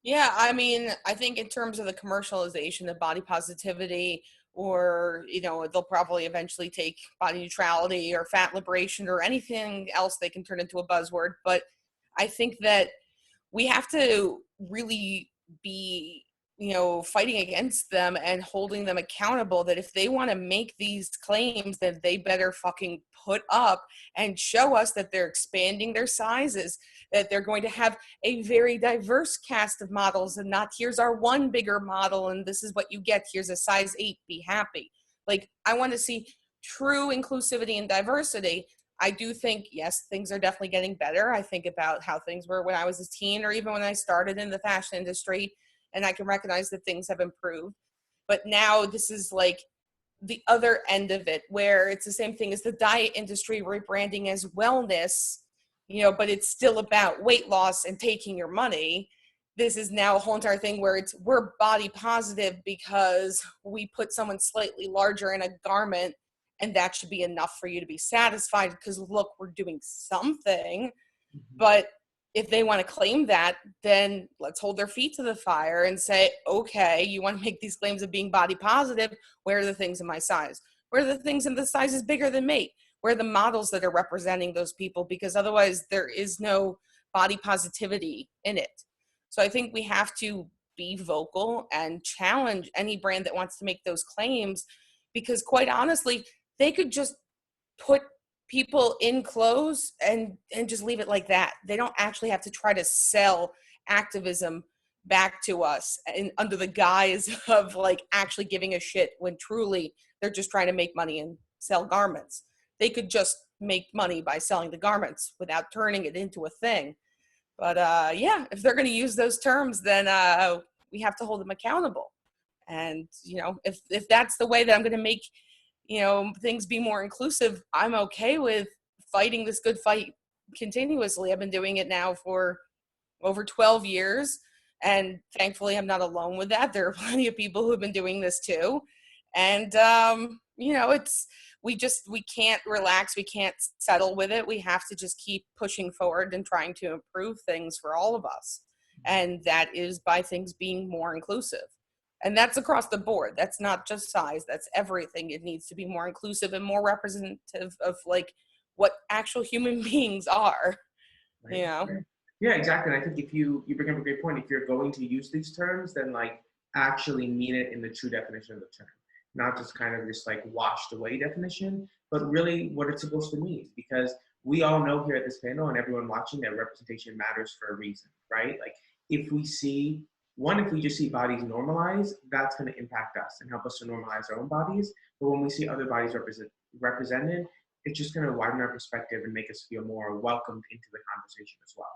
Yeah, I mean, I think in terms of the commercialization of body positivity, or, you know, they'll probably eventually take body neutrality or fat liberation or anything else they can turn into a buzzword. But I think that we have to really be, you know, fighting against them and holding them accountable, that if they want to make these claims, that they better fucking put up and show us that they're expanding their sizes, that they're going to have a very diverse cast of models, and not here's our one bigger model and this is what you get, here's a size 8, be happy. Like, I want to see true inclusivity and diversity. I do think, yes, things are definitely getting better. I think about how things were when I was a teen, or even when I started in the fashion industry, and I can recognize that things have improved. But now this is like the other end of it, where it's the same thing as the diet industry rebranding as wellness, you know, but it's still about weight loss and taking your money. This is now a whole entire thing where we're body positive because we put someone slightly larger in a garment, and that should be enough for you to be satisfied, because look, we're doing something. But if they want to claim that, then let's hold their feet to the fire and say, okay, you want to make these claims of being body positive, where are the things in my size? Where are the things in the sizes bigger than me? Where are the models that are representing those people? Because otherwise there is no body positivity in it. So I think we have to be vocal and challenge any brand that wants to make those claims, because quite honestly, they could just put people in clothes and just leave it like that. They don't actually have to try to sell activism back to us and under the guise of like actually giving a shit, when truly they're just trying to make money and sell garments. They could just make money by selling the garments without turning it into a thing. But yeah, if they're going to use those terms, then we have to hold them accountable. And, you know, if that's the way that I'm going to make, you know, things be more inclusive, I'm okay with fighting this good fight continuously. I've been doing it now for over 12 years. And thankfully, I'm not alone with that. There are plenty of people who've been doing this too. And, you know, we can't relax. We can't settle with it. We have to just keep pushing forward and trying to improve things for all of us. And that is by things being more inclusive. And that's across the board. That's not just size. That's everything. It needs to be more inclusive and more representative of like what actual human beings are. Right. You know? Yeah, exactly. And I think if you bring up a great point, if you're going to use these terms, then like actually mean it in the true definition of the term, not just kind of just like washed away definition, but really what it's supposed to mean. Because we all know here at this panel and everyone watching that representation matters for a reason, right? Like if we see if we just see bodies normalized, that's going to impact us and help us to normalize our own bodies. But when we see other bodies represented, it's just going to widen our perspective and make us feel more welcomed into the conversation as well.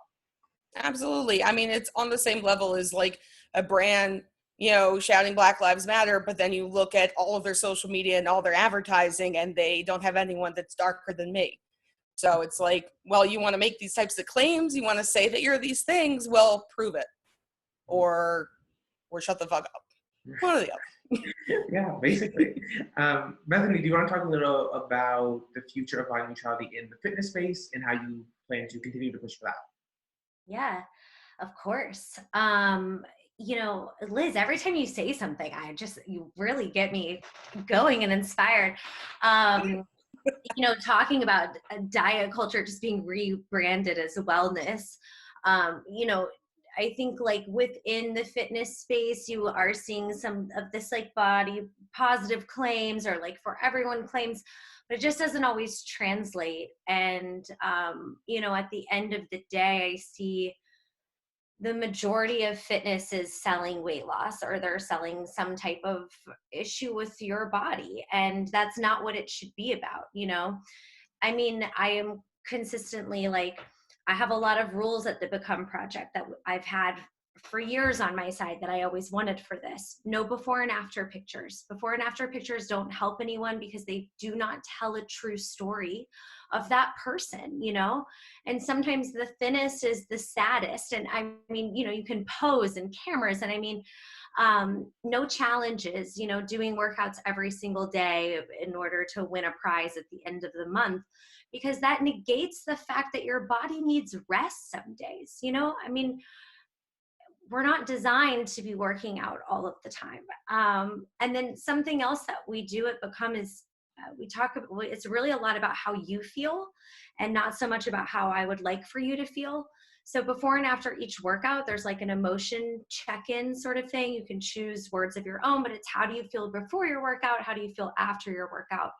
Absolutely. I mean, it's on the same level as like a brand, you know, shouting Black Lives Matter, but then you look at all of their social media and all their advertising and they don't have anyone that's darker than me. So it's like, well, you want to make these types of claims, you want to say that you're these things, well, prove it. Or shut the fuck up. One or the other. Yeah, basically. Bethany, do you want to talk a little about the future of body neutrality in the fitness space and how you plan to continue to push for that? Yeah, of course. You know, Liz, every time you say something, you really get me going and inspired. You know, talking about a diet culture just being rebranded as wellness. You know, I think like within the fitness space, you are seeing some of this like body positive claims or like for everyone claims, but it just doesn't always translate. And, you know, at the end of the day, I see the majority of fitness is selling weight loss or they're selling some type of issue with your body. And that's not what it should be about, you know? I mean, I am consistently like, I have a lot of rules at the Become Project that I've had for years on my side that I always wanted for this. No before and after pictures. Before and after pictures don't help anyone because they do not tell a true story of that person, you know? And sometimes the thinnest is the saddest. And I mean, you know, you can pose in cameras and I mean, no challenges, you know, doing workouts every single day in order to win a prize at the end of the month, because that negates the fact that your body needs rest some days, you know? I mean, we're not designed to be working out all of the time. And then something else that we do at Become is it's really a lot about how you feel and not so much about how I would like for you to feel. So before and after each workout, there's like an emotion check-in sort of thing. You can choose words of your own, but it's how do you feel before your workout? How do you feel after your workout?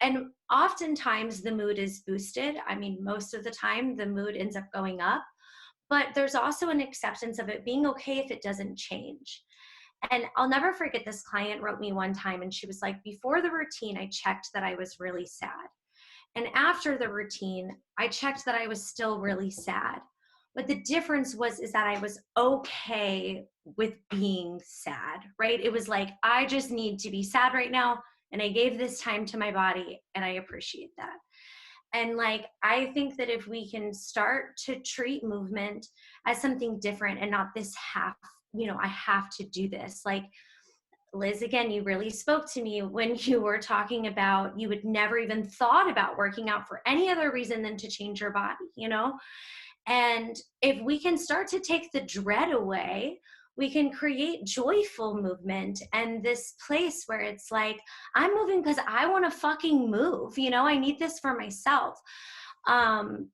And oftentimes the mood is boosted. I mean, most of the time the mood ends up going up, but there's also an acceptance of it being okay if it doesn't change. And I'll never forget, this client wrote me one time and she was like, before the routine, I checked that I was really sad. And after the routine, I checked that I was still really sad. But the difference is that I was okay with being sad, right? It was like, I just need to be sad right now. And I gave this time to my body and I appreciate that. And like, I think that if we can start to treat movement as something different and not this I have to do this. Like, Liz, again, you really spoke to me when you were talking about you had never even thought about working out for any other reason than to change your body, you know? And if we can start to take the dread away, we can create joyful movement and this place where it's like, I'm moving because I want to fucking move, you know, I need this for myself. And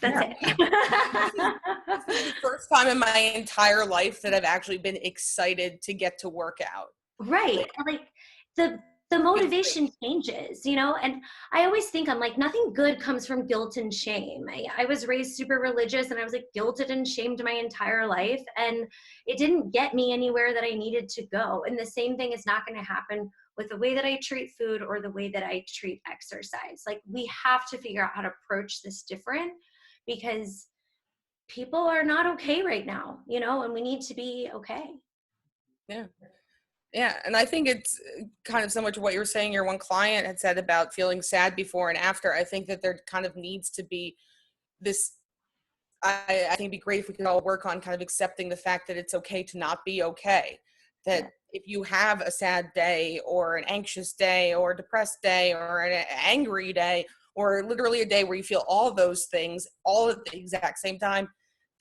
that's it. This is the first time in my entire life that I've actually been excited to get to work out. Right. Like the motivation changes, you know, and I always think I'm like, nothing good comes from guilt and shame. I was raised super religious and I was like guilted and shamed my entire life. And it didn't get me anywhere that I needed to go. And the same thing is not going to happen with the way that I treat food or the way that I treat exercise. Like, we have to figure out how to approach this different, because people are not okay right now, you know, and we need to be okay. Yeah. Yeah. And I think it's kind of similar to what you were saying. Your one client had said about feeling sad before and after. I think that there kind of needs to be this, I think it'd be great if we could all work on kind of accepting the fact that it's okay to not be okay. That if you have a sad day or an anxious day or a depressed day or an angry day, or literally a day where you feel all of those things all at the exact same time,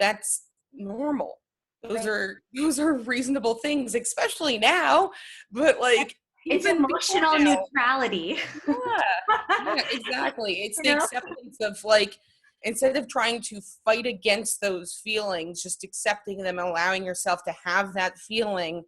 that's normal. Those are reasonable things, especially now. But like, It's even emotional before now. neutrality. Yeah, exactly. It's the acceptance of, like, instead of trying to fight against those feelings, just accepting them, allowing yourself to have that feeling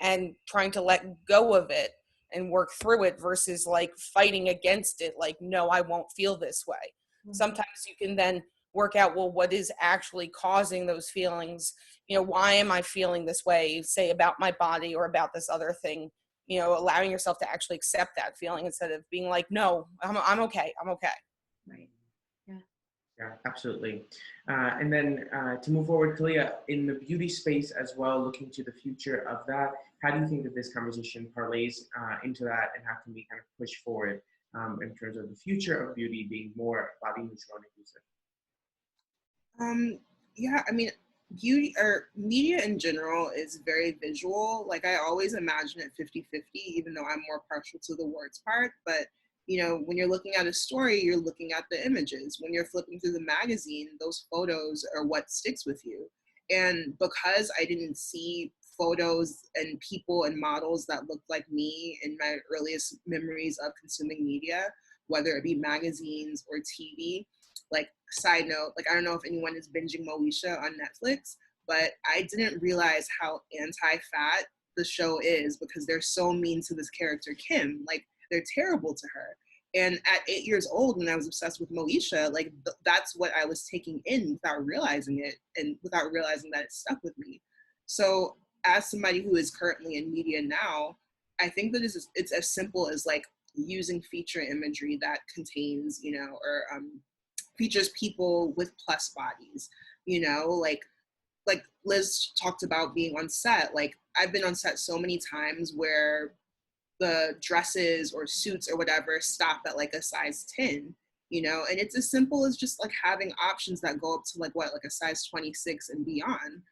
and trying to let go of it and work through it versus like fighting against it. Like, no, I won't feel this way. Mm-hmm. Sometimes you can then work out, well, what is actually causing those feelings? You know, why am I feeling this way, say about my body or about this other thing? You know, allowing yourself to actually accept that feeling instead of being like, no, I'm okay. I'm okay. Right. Yeah, absolutely. And then to move forward, Khalea, in the beauty space as well, looking to the future of that, how do you think that this conversation parlays into that, and how can we kind of push forward in terms of the future of beauty being more body neutral and inclusive? Yeah, I mean, beauty or media in general is very visual. Like, I always imagine it 50-50, even though I'm more partial to the words part. But, you know, when you're looking at a story, you're looking at the images. When you're flipping through the magazine, those photos are what sticks with you. And because I didn't see photos and people and models that looked like me in my earliest memories of consuming media, whether it be magazines or TV, like, side note, like, I don't know if anyone is binging Moesha on Netflix, but I didn't realize how anti-fat the show is because they're so mean to this character, Kim. Like, they're terrible to her. And at 8 years old, when I was obsessed with Moesha, like, that's what I was taking in without realizing it and without realizing that it stuck with me. So as somebody who is currently in media now, I think that it's as simple as, like, using feature imagery that contains, you know, or features people with plus bodies, you know, like Liz talked about being on set. Like, I've been on set so many times where the dresses or suits or whatever stop at like a size 10, you know, and it's as simple as just like having options that go up to like a size 26 and beyond.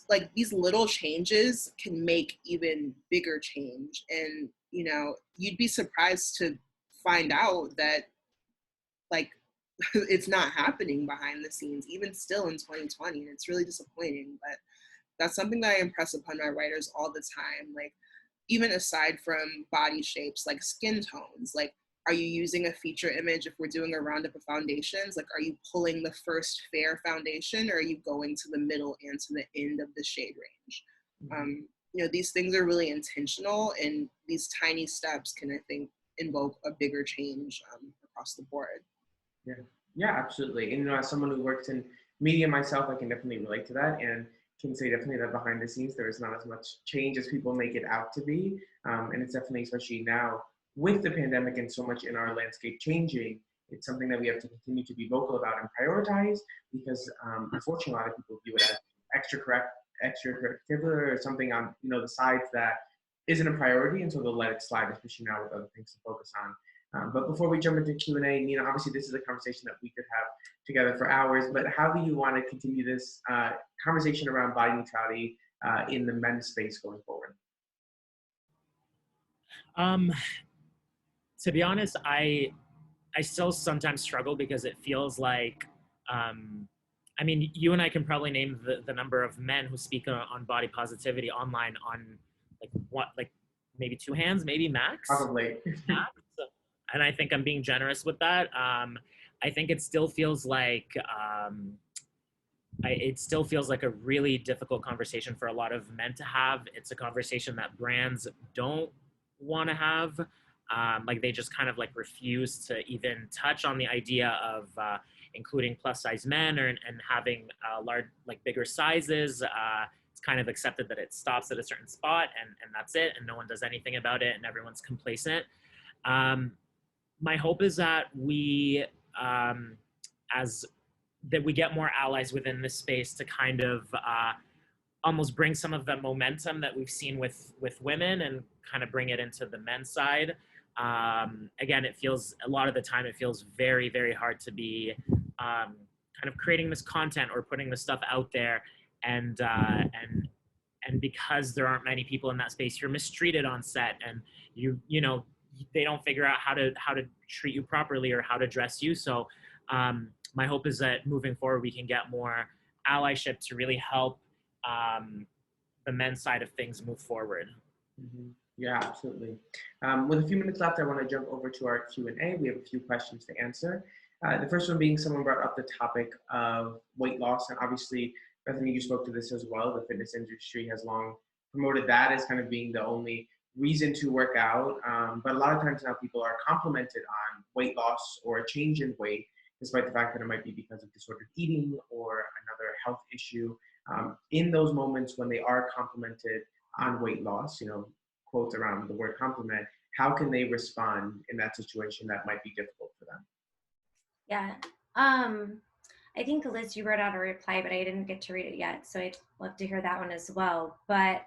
Like, these little changes can make even bigger change. And, you know, you'd be surprised to find out that, like, it's not happening behind the scenes, even still in 2020. And it's really disappointing, but that's something that I impress upon my writers all the time. Like, even aside from body shapes, like skin tones, like, are you using a feature image if we're doing a roundup of foundations? Like, are you pulling the first fair foundation, or are you going to the middle and to the end of the shade range? You know, these things are really intentional, and these tiny steps can, I think, invoke a bigger change across the board. Yeah, absolutely. And, you know, as someone who works in media myself, I can definitely relate to that, and can say definitely that behind the scenes there is not as much change as people make it out to be. And it's definitely, especially now with the pandemic and so much in our landscape changing, it's something that we have to continue to be vocal about and prioritize, because unfortunately a lot of people view it as extracurricular or something on, you know, the sides that isn't a priority, and so they'll let it slide, especially now with other things to focus on. But before we jump into Q&A, Mina, obviously this is a conversation that we could have together for hours, but how do you want to continue this conversation around body neutrality in the men's space going forward? To be honest, I still sometimes struggle because it feels like, I mean, you and I can probably name the number of men who speak on body positivity online on like maybe two hands, maybe max. Probably. Max. And I think I'm being generous with that. I think it still feels like it still feels like a really difficult conversation for a lot of men to have. It's a conversation that brands don't want to have. Like, they just kind of like refuse to even touch on the idea of including plus size men and having large, like bigger sizes. It's kind of accepted that it stops at a certain spot and that's it, and no one does anything about it, and everyone's complacent. My hope is that we get more allies within this space to kind of almost bring some of the momentum that we've seen with women and kind of bring it into the men's side. Again, a lot of the time it feels very, very hard to be kind of creating this content or putting this stuff out there, and because there aren't many people in that space, you're mistreated on set, and you know, they don't figure out how to treat you properly or how to dress you. So my hope is that moving forward, we can get more allyship to really help the men's side of things move forward. Yeah, absolutely. With a few minutes left, I want to jump over to our Q&A. We have a few questions to answer. The first one being someone brought up the topic of weight loss. And obviously, Bethany, you spoke to this as well. The fitness industry has long promoted that as kind of being the only reason to work out. But a lot of times now people are complimented on weight loss or a change in weight, despite the fact that it might be because of disordered eating or another health issue. In those moments when they are complimented on weight loss, quotes around the word compliment, how can they respond in that situation that might be difficult for them? Yeah. I think, Liz, you wrote out a reply, but I didn't get to read it yet. So I'd love to hear that one as well. But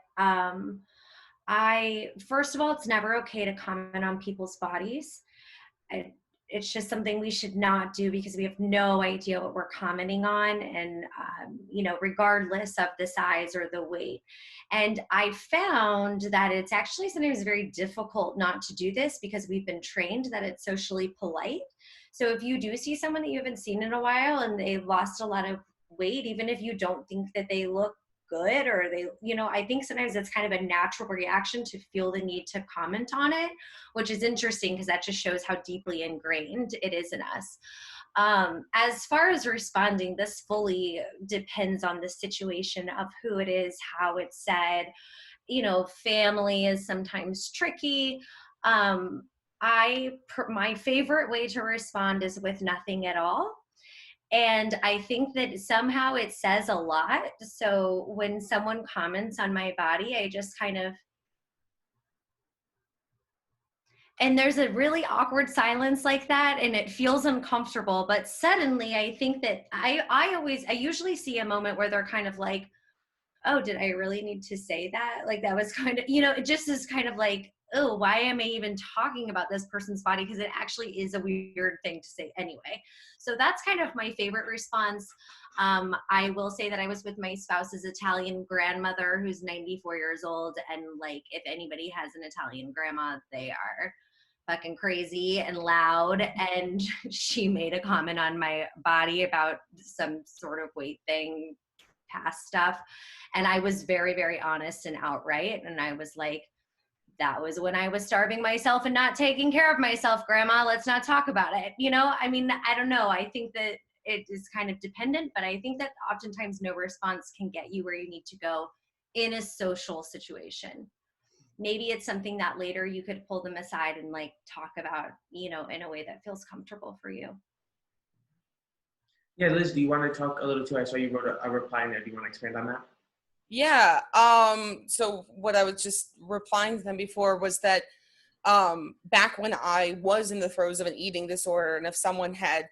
first of all, it's never okay to comment on people's bodies. It's just something we should not do because we have no idea what we're commenting on, and regardless of the size or the weight. And I found that it's actually sometimes very difficult not to do this because we've been trained that it's socially polite. So if you do see someone that you haven't seen in a while and they've lost a lot of weight, even if you don't think that they look good, or I think sometimes it's kind of a natural reaction to feel the need to comment on it, which is interesting because that just shows how deeply ingrained it is in us. As far as responding, this fully depends on the situation of who it is, how it's said. Family is sometimes tricky. My favorite way to respond is with nothing at all. And I think that somehow it says a lot. So when someone comments on my body, I just kind of, and there's a really awkward silence like that, and it feels uncomfortable. But suddenly I think that I usually see a moment where they're kind of like, oh, did I really need to say that? Like that was kind of, it just is kind of like, oh, why am I even talking about this person's body? Because it actually is a weird thing to say anyway. So that's kind of my favorite response. I will say that I was with my spouse's Italian grandmother who's 94 years old. And like, if anybody has an Italian grandma, they are fucking crazy and loud. And she made a comment on my body about some sort of weight thing, past stuff. And I was very, very honest and outright. And I was like, that was when I was starving myself and not taking care of myself, Grandma. Let's not talk about it. I don't know. I think that it is kind of dependent, but I think that oftentimes no response can get you where you need to go in a social situation. Maybe it's something that later you could pull them aside and like talk about, in a way that feels comfortable for you. Yeah, Liz, do you want to talk a little too? I saw you wrote a reply in there. Do you want to expand on that? Yeah. So what I was just replying to them before was that back when I was in the throes of an eating disorder, and if someone had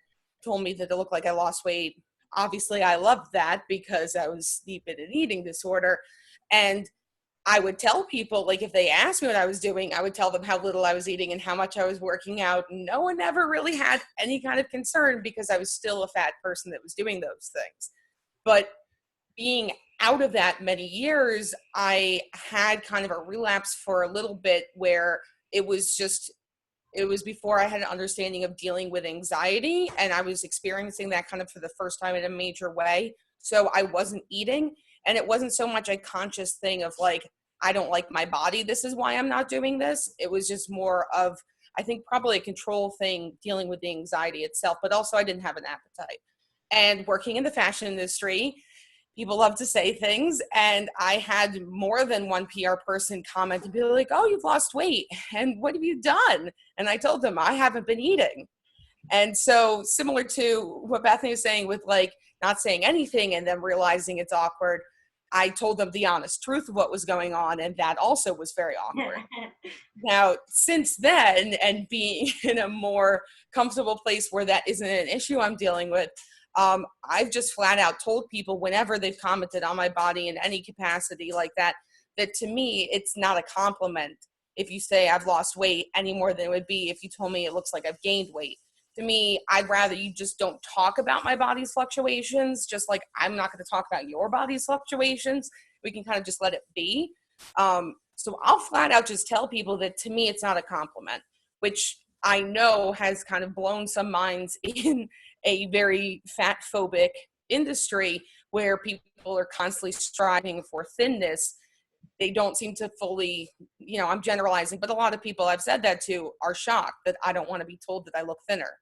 told me that it looked like I lost weight, obviously I loved that because I was deep in an eating disorder. And I would tell people, like, if they asked me what I was doing, I would tell them how little I was eating and how much I was working out. No one ever really had any kind of concern because I was still a fat person that was doing those things. But being out of that many years, I had kind of a relapse for a little bit where it was before I had an understanding of dealing with anxiety, and I was experiencing that kind of for the first time in a major way. So I wasn't eating, and it wasn't so much a conscious thing of like, I don't like my body, this is why I'm not doing this. It was just more of, I think, probably a control thing dealing with the anxiety itself, but also I didn't have an appetite. And working in the fashion industry, people love to say things, and I had more than one PR person comment and be like, oh, you've lost weight, and what have you done? And I told them, I haven't been eating. And so similar to what Bethany was saying with like not saying anything and then realizing it's awkward, I told them the honest truth of what was going on, and that also was very awkward. Now, since then, and being in a more comfortable place where that isn't an issue I'm dealing with, I've just flat out told people whenever they've commented on my body in any capacity like that, that to me, it's not a compliment if you say I've lost weight any more than it would be if you told me it looks like I've gained weight. To me, I'd rather you just don't talk about my body's fluctuations, just like I'm not going to talk about your body's fluctuations. We can kind of just let it be. So I'll flat out just tell people that to me, it's not a compliment, which I know has kind of blown some minds in a very fat phobic industry where people are constantly striving for thinness. they don't seem to fully, I'm generalizing, but a lot of people I've said that to are shocked that I don't want to be told that I look thinner.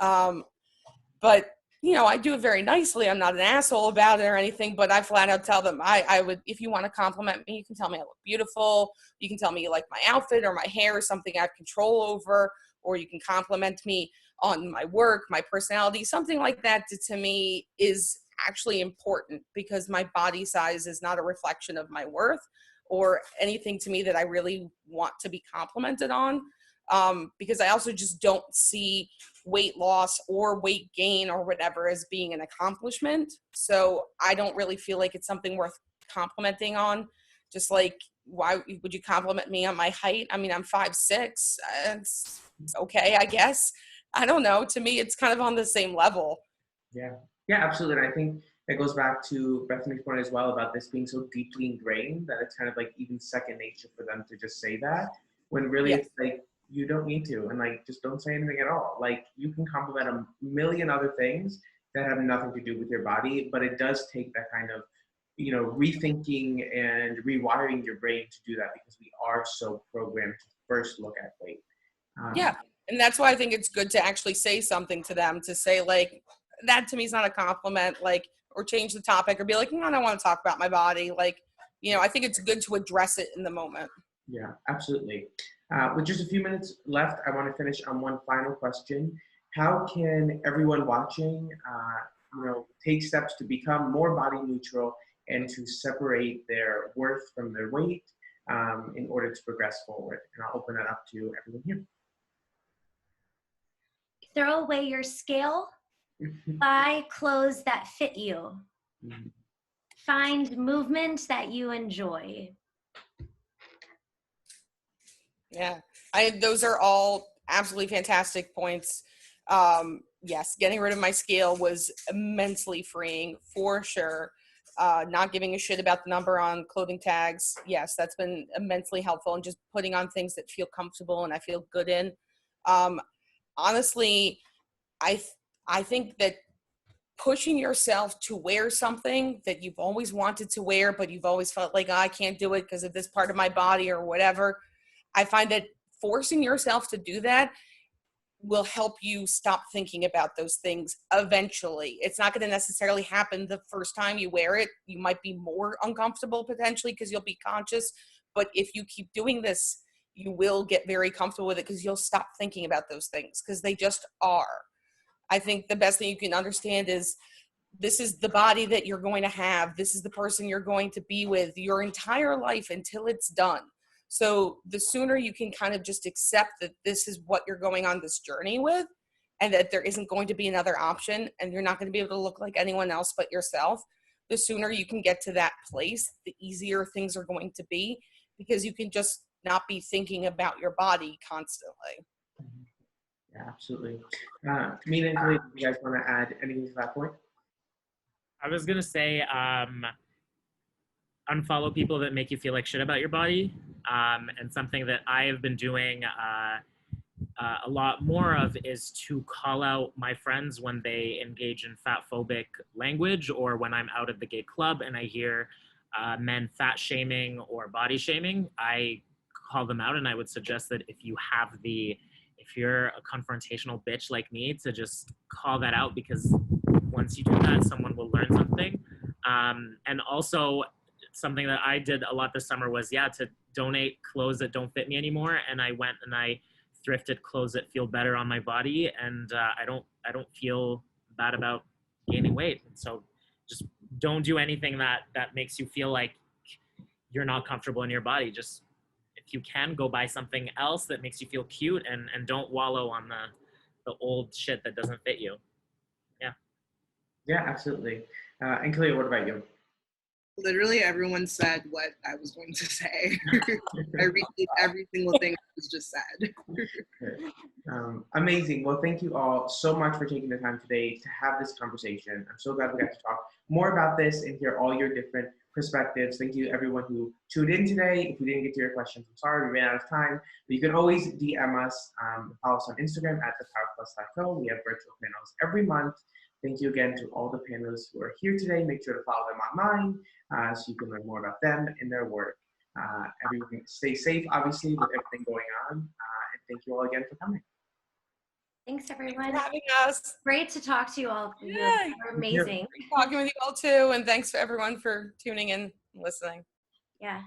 But I do it very nicely. I'm not an asshole about it or anything, but I flat out tell them I would, if you want to compliment me, you can tell me I look beautiful. You can tell me you like my outfit or my hair is something I have control over, or you can compliment me on my work, my personality, something like that to me is actually important, because my body size is not a reflection of my worth or anything to me that I really want to be complimented on. Because I also just don't see weight loss or weight gain or whatever as being an accomplishment. So I don't really feel like it's something worth complimenting on. Just like, why would you compliment me on my height? I mean, I'm 5'6". It's okay, I guess. I don't know. To me, it's kind of on the same level. Yeah, yeah, absolutely. And I think that goes back to Bethany's point as well about this being so deeply ingrained that it's kind of like even second nature for them to just say that, when really it's like, you don't need to, and like, just don't say anything at all. Like, you can compliment a million other things that have nothing to do with your body, but it does take that kind of, rethinking and rewiring your brain to do that, because we are so programmed to first look at weight. Yeah. And that's why I think it's good to actually say something to them, to say like, that to me is not a compliment, like, or change the topic or be like, no, I don't want to talk about my body. Like, I think it's good to address it in the moment. Yeah, absolutely. With just a few minutes left, I want to finish on one final question. How can everyone watching, take steps to become more body neutral and to separate their worth from their weight in order to progress forward? And I'll open that up to everyone here. Throw away your scale. Buy clothes that fit you. Find movement that you enjoy. Yeah, those are all absolutely fantastic points. Yes, getting rid of my scale was immensely freeing for sure. Not giving a shit about the number on clothing tags. Yes, that's been immensely helpful, and just putting on things that feel comfortable and I feel good in. Honestly, I think that pushing yourself to wear something that you've always wanted to wear, but you've always felt like, oh, I can't do it because of this part of my body or whatever. I find that forcing yourself to do that will help you stop thinking about those things eventually. It's not going to necessarily happen the first time you wear it. You might be more uncomfortable potentially because you'll be conscious. But if you keep doing this, you will get very comfortable with it because you'll stop thinking about those things because they just are. I think the best thing you can understand is this is the body that you're going to have. This is the person you're going to be with your entire life until it's done. So the sooner you can kind of just accept that this is what you're going on this journey with, and that there isn't going to be another option, and you're not going to be able to look like anyone else but yourself, the sooner you can get to that place, the easier things are going to be, because you can just not be thinking about your body constantly. Yeah, absolutely. Mina and Khalea, do you guys want to add anything to that point? I was going to say, unfollow people that make you feel like shit about your body. And something that I have been doing a lot more of is to call out my friends when they engage in fat phobic language, or when I'm out at the gay club and I hear men fat shaming or body shaming. I call them out, and I would suggest that if you're a confrontational bitch like me, to just call that out, because once you do that, someone will learn something. And also, something that I did a lot this summer was, to donate clothes that don't fit me anymore. And I went and I thrifted clothes that feel better on my body, and I don't feel bad about gaining weight. And so just don't do anything that makes you feel like you're not comfortable in your body. Just, if you can, go buy something else that makes you feel cute, and don't wallow on the old shit that doesn't fit you. Yeah, absolutely. And Khalea, what about you? Literally everyone said what I was going to say. I repeat every single thing that was just said. Amazing. Well, thank you all so much for taking the time today to have this conversation. I'm so glad we got to talk more about this and hear all your different perspectives. Thank you everyone who tuned in today. If we didn't get to your questions, I'm sorry, we ran out of time. But you can always DM us, follow us on Instagram at thepowerplus.co. We have virtual panels every month. Thank you again to all the panelists who are here today. Make sure to follow them online so you can learn more about them and their work. Everyone stay safe, obviously, with everything going on. And thank you all again for coming. Thanks, everyone. Thanks for having us. Great to talk to you all. Yeah, You're amazing. talking with you all too, and thanks for everyone for tuning in and listening. Yeah.